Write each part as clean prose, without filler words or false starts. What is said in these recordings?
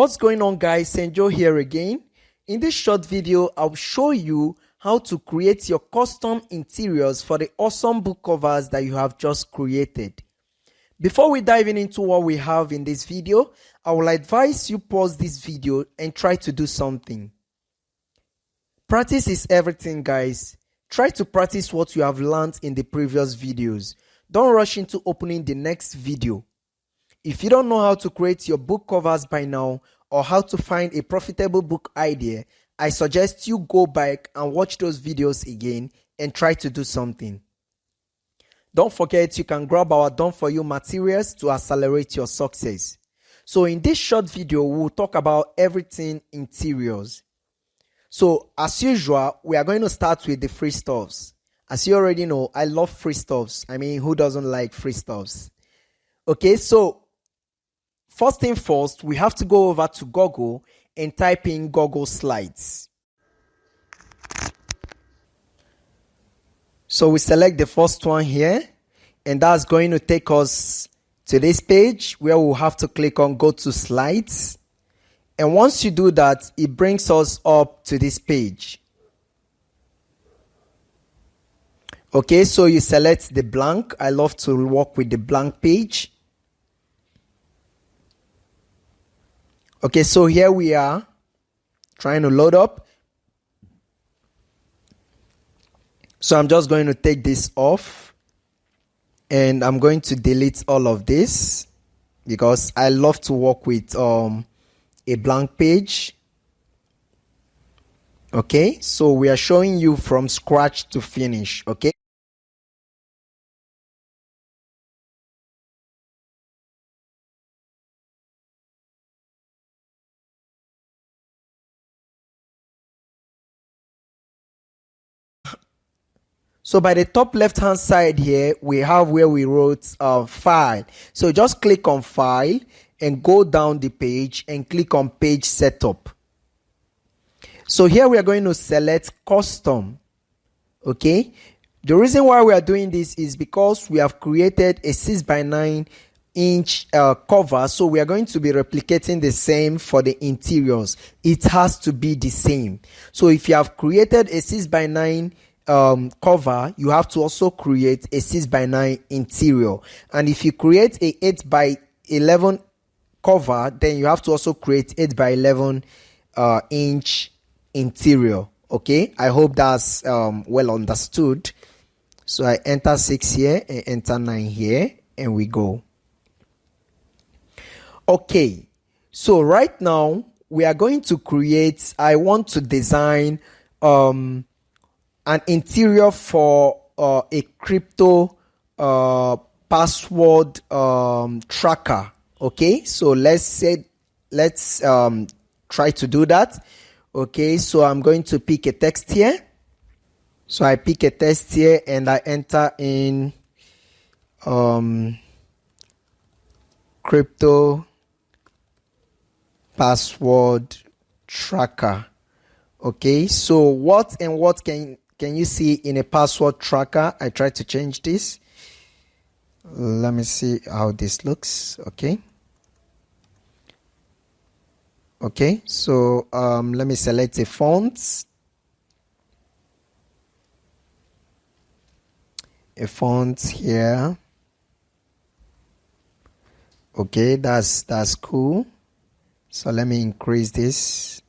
What's going on, guys? Senjo here again. In this short video, I'll show you how to create your custom interiors for the awesome book covers that you have just created. Before we dive into what we have in this video, I will advise you pause this video and try to do something. Practice is everything, guys. Try to practice what you have learned in the previous videos. Don't rush into opening the next video. If you don't know how to create your book covers by now or how to find a profitable book idea, I suggest you go back and watch those videos again and try to do something. Don't forget you can grab our done for you materials to accelerate your success. So in this short video, we'll talk about everything interiors. So as usual, we are going to start with the free stuffs. As you already know, I love free stuffs. I mean, who doesn't like free stuffs? Okay, so first thing first, we have to go over to Google and type in Google Slides. So we select the first one here, and that's going to take us to this page where we'll have to click on Go to Slides. And once you do that, it brings us up to this page. Okay, so you select the blank. I love to work with the blank page. Okay, so here we are trying to load up. So I'm just going to take this off and I'm going to delete all of this because I love to work with a blank page. Okay, so we are showing you from scratch to finish. Okay. So by the top left hand side here, we have where we wrote file. So just click on file and go down the page and click on page setup. So here we are going to select custom. Okay. The reason why we are doing this is because we have created a 6x9 inch cover. So we are going to be replicating the same for the interiors. It has to be the same. So if you have created a 6x9 cover, you have to also create a 6x9 interior, and if you create a 8x11 cover, then you have to also create 8x11 inch interior. Okay, I hope that's well understood. So I enter 6 here and enter 9 here, and we go. Okay, so right now we are going to create, I want to design an interior for a crypto password tracker. Okay, so let's try to do that. Okay, so I'm going to pick a text here. So I pick a text here and I enter in crypto password tracker. Okay, so what can you see in a password tracker? I try to change this. Let me see how this looks. Okay. Okay, so let me select a font. A font here. Okay, that's cool. So let me increase this.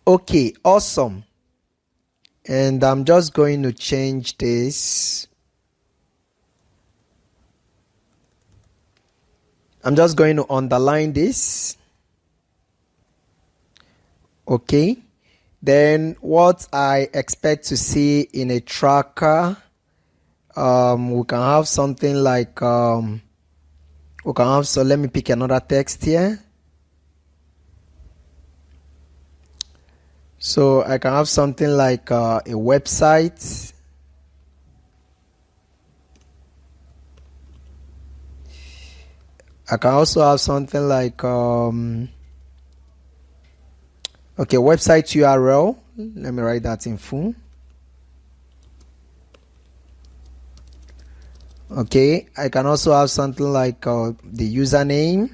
Okay, awesome. And I'm just going to change this. I'm just going to underline this. Okay. Then what I expect to see in a tracker, we can have something like, so let me pick another text here. So I can have something like a website. I can also have something like okay, website URL. Let me write that in full. Okay, I can also have something like the username,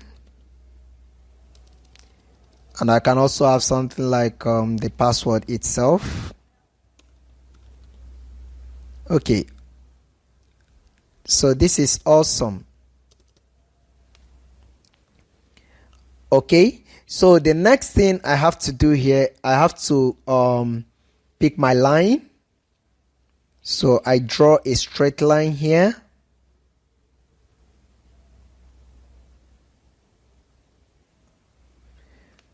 and I can also have something like the password itself. Okay, so this is awesome. Okay, so the next thing I have to do here, I have to pick my line. So I draw a straight line here.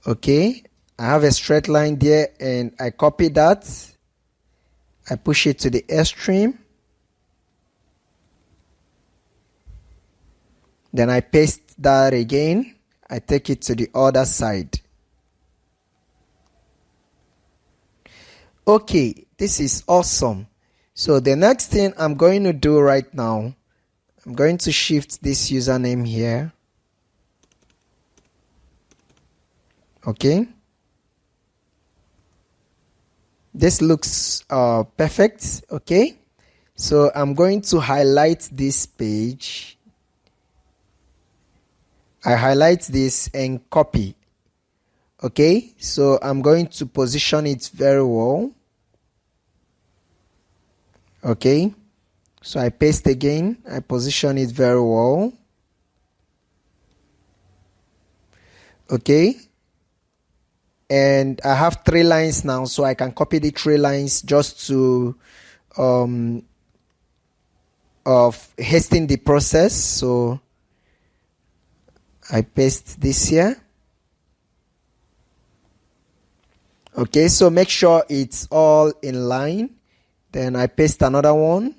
Okay, I have a straight line there, and I copy that. I push it to the extreme. Then I paste that again. I take it to the other side. Okay, this is awesome. So the next thing I'm going to do right now, I'm going to shift this username here. Okay. This looks perfect. Okay. So I'm going to highlight this page. I highlight this and copy. Okay. So I'm going to position it very well. Okay. So I paste again. I position it very well. Okay. And I have 3 lines now, so I can copy the 3 lines just to hasten the process. So I paste this here. Okay, so make sure it's all in line. Then I paste another one.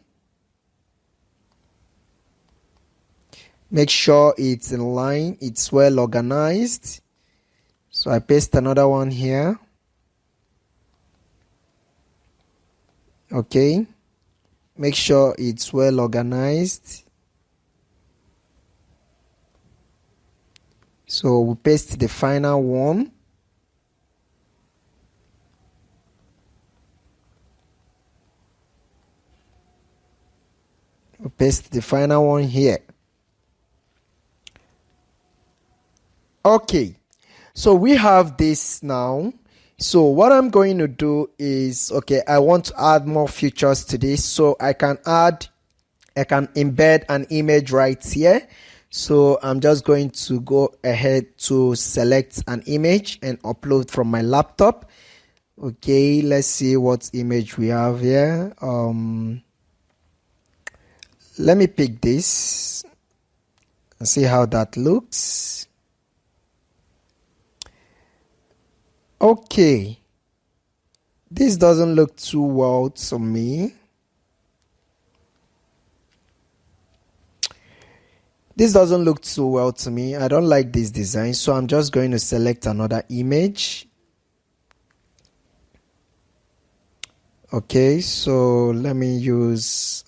Make sure it's in line, it's well organized. So I paste another one here. Okay. Make sure it's well organized. So we paste the final one. We paste the final one here. Okay. So we have this now. So what I'm going to do is, okay, I want to add more features to this. So I can embed an image right here. So I'm just going to go ahead to select an image and upload from my laptop. Okay, let's see what image we have here. Let me pick this and see how that looks. Okay, this doesn't look too well to me. This doesn't look too well to me. I don't like this design, so I'm just going to select another image. Okay, so let me use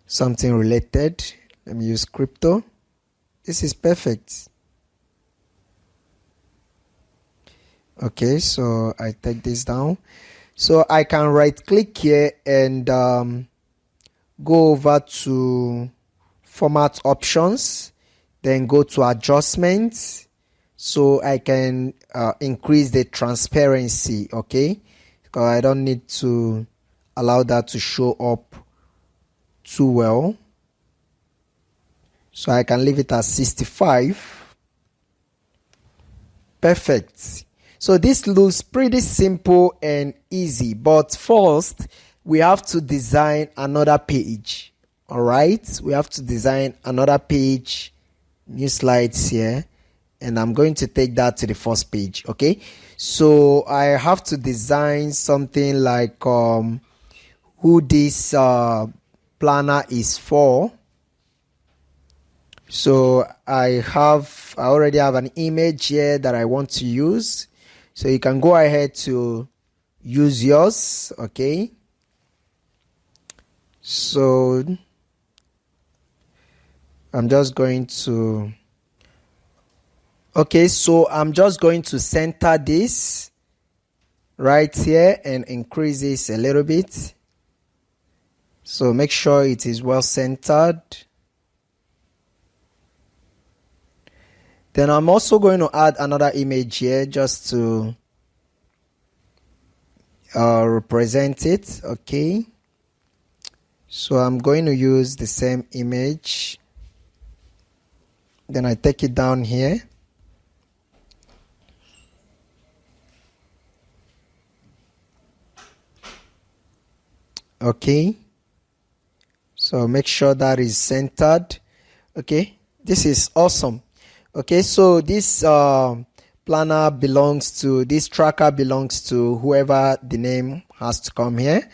something related. Let me use crypto. This is perfect. Okay, so I take this down. So I can right click here and go over to format options, then go to adjustments, so I can increase the transparency. Okay, because I don't need to allow that to show up too well, so I can leave it at 65. Perfect. So this looks pretty simple and easy, but first we have to design another page. All right, we have to design another page, new slides here, and I'm going to take that to the first page. Okay, so I have to design something like who this planner is for. So I already have an image here that I want to use. So you can go ahead to use yours. Okay, so I'm just going to center this right here and increase this a little bit. So make sure it is well centered. Then I'm also going to add another image here just to represent it. Okay, so I'm going to use the same image, then I take it down here. Okay, so make sure that is centered. Okay, this is awesome. Okay, so this planner belongs to, this tracker belongs to whoever the name has to come here.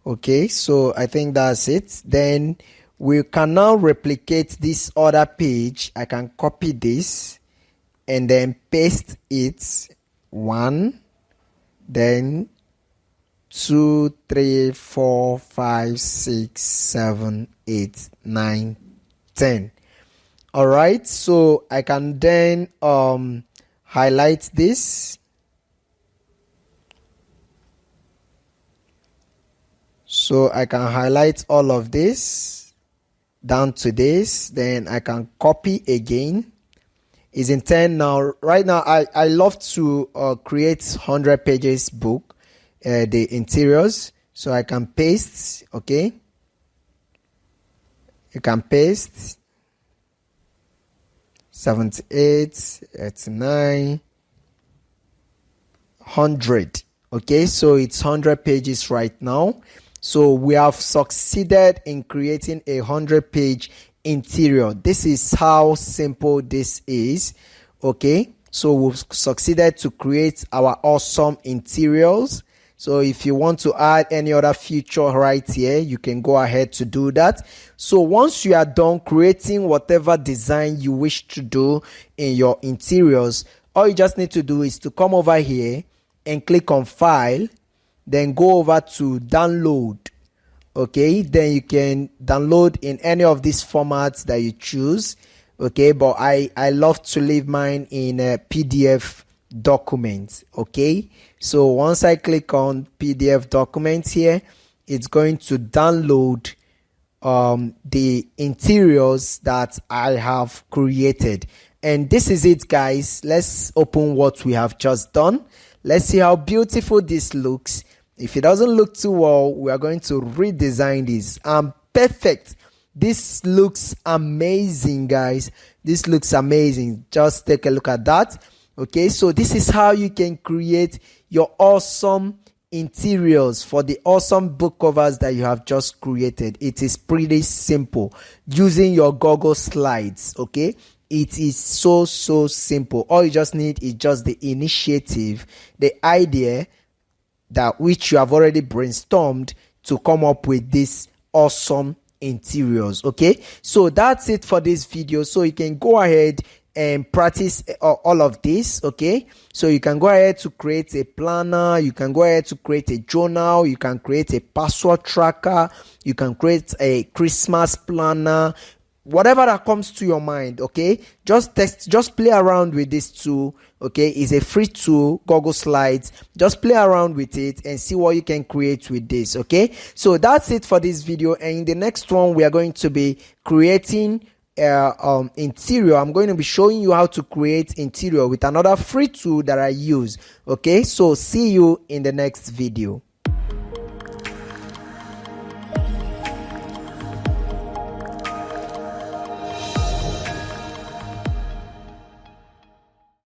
Okay, so I think that's it. Then we can now replicate this other page. I can copy this and then paste it. 1, then 2, 3, 4, 5, 6, 7, 8, 9, 10. All right, so I can then highlight this. So I can highlight all of this down to this. Then I can copy again. Is in 10 now. Right now, I love to create 100 pages book, the interiors. So I can paste. Okay, you can paste. 78, 89, 100. Okay, so it's 100 pages right now. So we have succeeded in creating a 100-page interior. This is how simple this is. Okay, so we've succeeded to create our awesome interiors. So if you want to add any other feature right here, you can go ahead to do that. So once you are done creating whatever design you wish to do in your interiors, all you just need to do is to come over here and click on File, then go over to Download. Okay, then you can download in any of these formats that you choose. Okay, but I love to leave mine in a PDF document. Okay, so once I click on PDF documents here, it's going to download the interiors that I have created. And this is it, guys. Let's open what we have just done. Let's see how beautiful this looks. If it doesn't look too well, we are going to redesign this. Perfect. This looks amazing, guys. This looks amazing. Just take a look at that. Okay, so this is how you can create your awesome interiors for the awesome book covers that you have just created. It is pretty simple using your Google Slides. Okay, it is so simple. All you just need is just the initiative, the idea that which you have already brainstormed to come up with this awesome interiors. Okay, so that's it for this video. So you can go ahead and practice all of this. Okay, so you can go ahead to create a planner, you can go ahead to create a journal, you can create a password tracker, you can create a Christmas planner, whatever that comes to your mind. Okay, just play around with this tool. Okay, it's a free tool, Google Slides. Just play around with it and see what you can create with this. Okay, so that's it for this video, and in the next one we are going to be creating interior. I'm going to be showing you how to create interior with another free tool that I use. Okay, so see you in the next video.